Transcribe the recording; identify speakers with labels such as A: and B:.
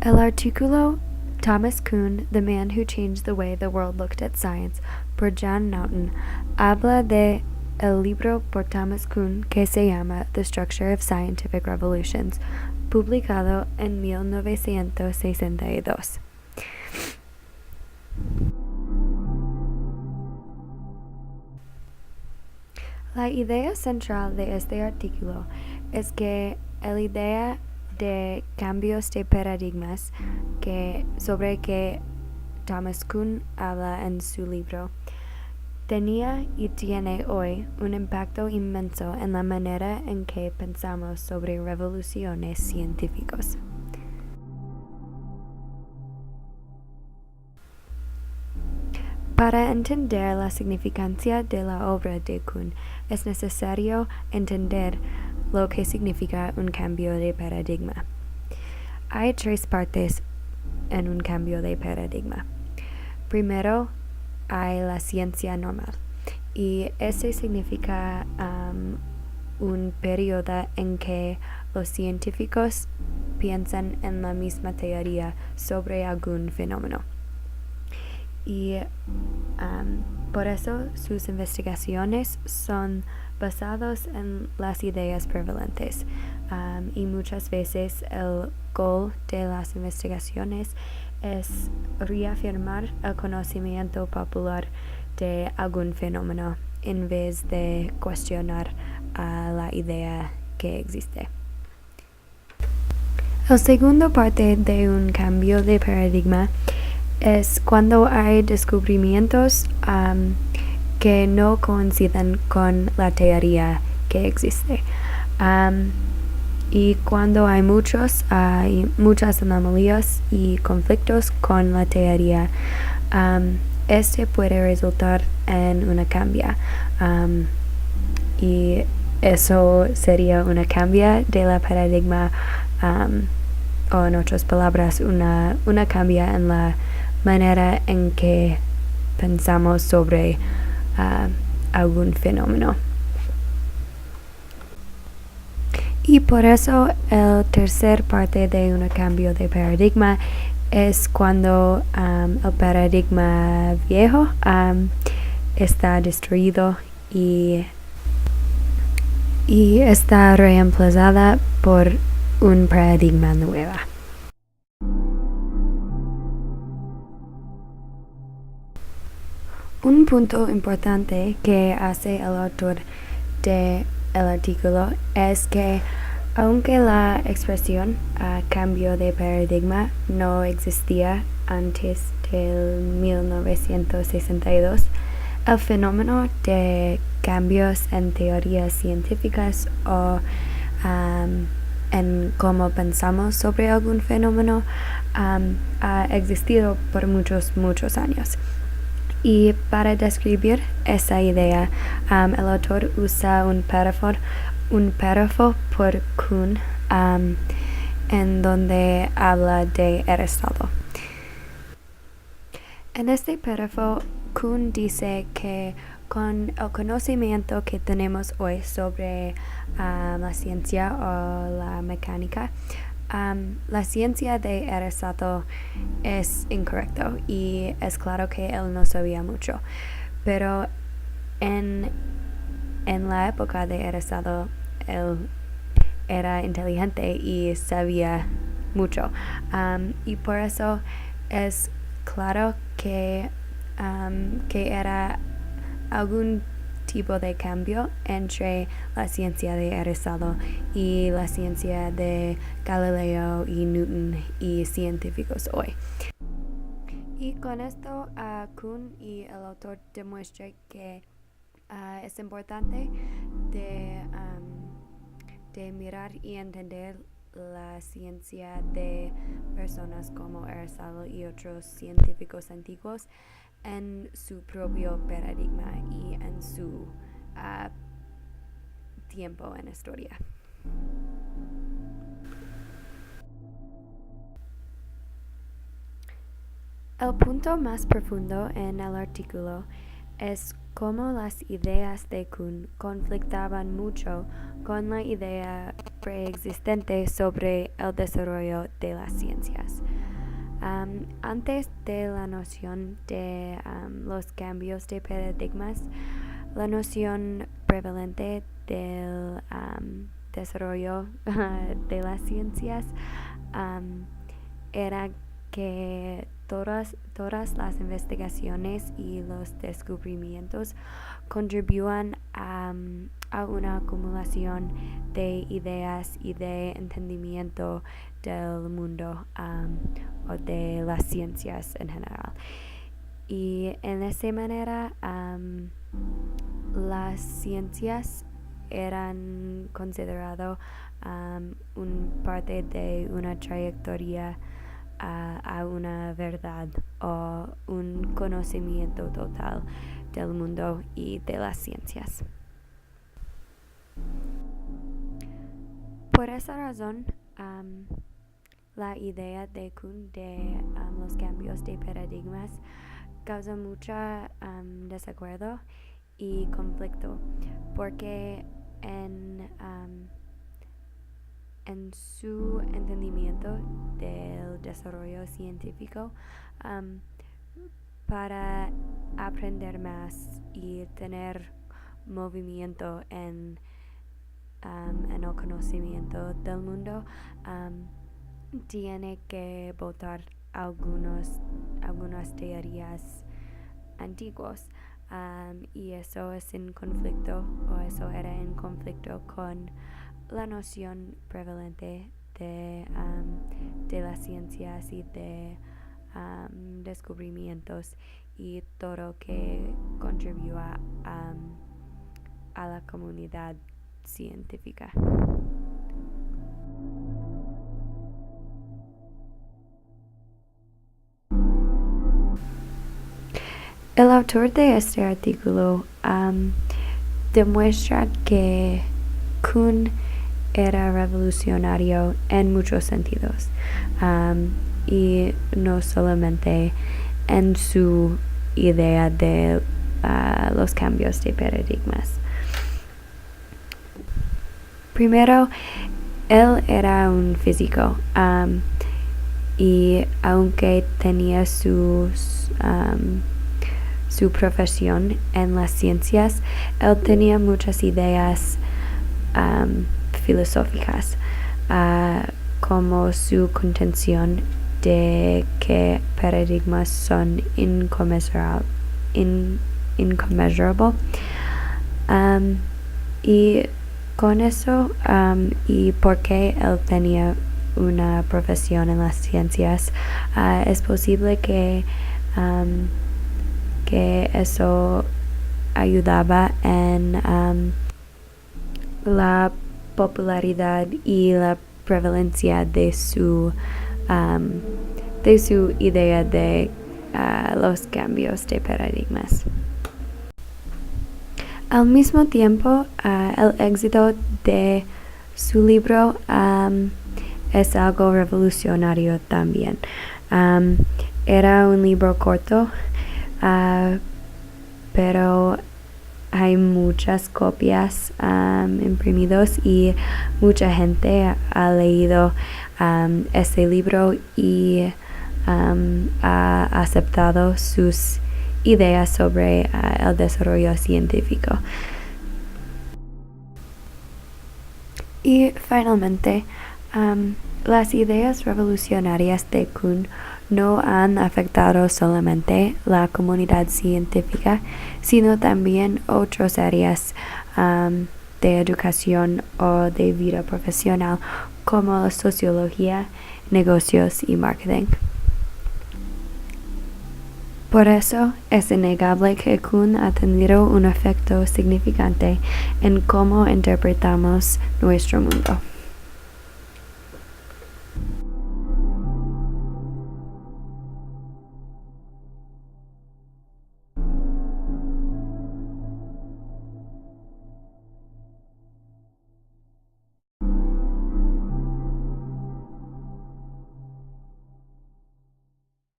A: El artículo Thomas Kuhn, The Man Who Changed the Way the World Looked at Science, por John Naughton, habla de el libro por Thomas Kuhn que se llama The Structure of Scientific Revolutions, publicado en 1962. La idea central de este artículo es que la idea de cambios de paradigmas sobre que Thomas Kuhn habla en su libro tenía y tiene hoy un impacto inmenso en la manera en que pensamos sobre revoluciones científicas. Para entender la significancia de la obra de Kuhn, es necesario entender lo que significa un cambio de paradigma. Hay tres partes en un cambio de paradigma. Primero, hay la ciencia normal, y ese significa un periodo en que los científicos piensan en la misma teoría sobre algún fenómeno. Y por eso sus investigaciones son basadas en las ideas prevalentes, y muchas veces el goal de las investigaciones es reafirmar el conocimiento popular de algún fenómeno en vez de cuestionar la idea que existe. La segunda parte de un cambio de paradigma es cuando hay descubrimientos que no coinciden con la teoría que existe. Y cuando hay muchas anomalías y conflictos con la teoría, este puede resultar en una cambia. Y eso sería una cambia de la paradigma, o en otras palabras, una cambia en la manera en que pensamos sobre algún fenómeno. Y por eso la tercera parte de un cambio de paradigma es cuando el paradigma viejo está destruido y está reemplazada por un paradigma nuevo. Un punto importante que hace el autor del artículo es que aunque la expresión cambio de paradigma no existía antes del 1962, el fenómeno de cambios en teorías científicas o en cómo pensamos sobre algún fenómeno ha existido por muchos años. Y para describir esa idea, el autor usa un párrafo por Kuhn en donde habla de Aristóteles. En este párrafo, Kuhn dice que con el conocimiento que tenemos hoy sobre la ciencia o la mecánica, la ciencia de Aristóteles es incorrecto y es claro que él no sabía mucho, pero en la época de Aristóteles él era inteligente y sabía mucho, y por eso es claro que era algún tipo de cambio entre la ciencia de Aristóteles y la ciencia de Galileo y Newton y científicos hoy. Y con esto Kuhn y el autor demuestran que es importante de mirar y entender la ciencia de personas como Aristóteles y otros científicos antiguos en su propio paradigma y en su tiempo en la historia. El punto más profundo en el artículo Es como las ideas de Kuhn conflictaban mucho con la idea preexistente sobre el desarrollo de las ciencias. Antes de la noción de los cambios de paradigmas, la noción prevalente del desarrollo de las ciencias era que todas las investigaciones y los descubrimientos contribuían a una acumulación de ideas y de entendimiento del mundo o de las ciencias en general. Y en esa manera las ciencias eran consideradas un parte de una trayectoria a una verdad o un conocimiento total del mundo y de las ciencias. Por esa razón, la idea de Kuhn de los cambios de paradigmas causa mucho desacuerdo y conflicto, porque en su entendimiento del desarrollo científico, para aprender más y tener movimiento en el conocimiento del mundo, tiene que votar algunas teorías antiguas, y eso es en conflicto, o eso era en conflicto con la noción prevalente de las ciencias y de descubrimientos y todo que contribuya a la comunidad científica. El autor de este artículo demuestra que Kuhn era revolucionario en muchos sentidos, y no solamente en su idea de los cambios de paradigmas. Primero, él era un físico, y aunque tenía su profesión en las ciencias, él tenía muchas ideas filosóficas, como su contención de que paradigmas son inconmensurable, y con eso, y porque él tenía una profesión en las ciencias, es posible que eso ayudaba en la popularidad y la prevalencia de su idea de los cambios de paradigmas. Al mismo tiempo, el éxito de su libro es algo revolucionario también. Era un libro corto, pero hay muchas copias imprimidas y mucha gente ha leído ese libro y ha aceptado sus ideas sobre el desarrollo científico. Y finalmente, las ideas revolucionarias de Kuhn no han afectado solamente la comunidad científica, sino también otras áreas de educación o de vida profesional, como sociología, negocios y marketing. Por eso es innegable que Kuhn ha tenido un efecto significante en cómo interpretamos nuestro mundo.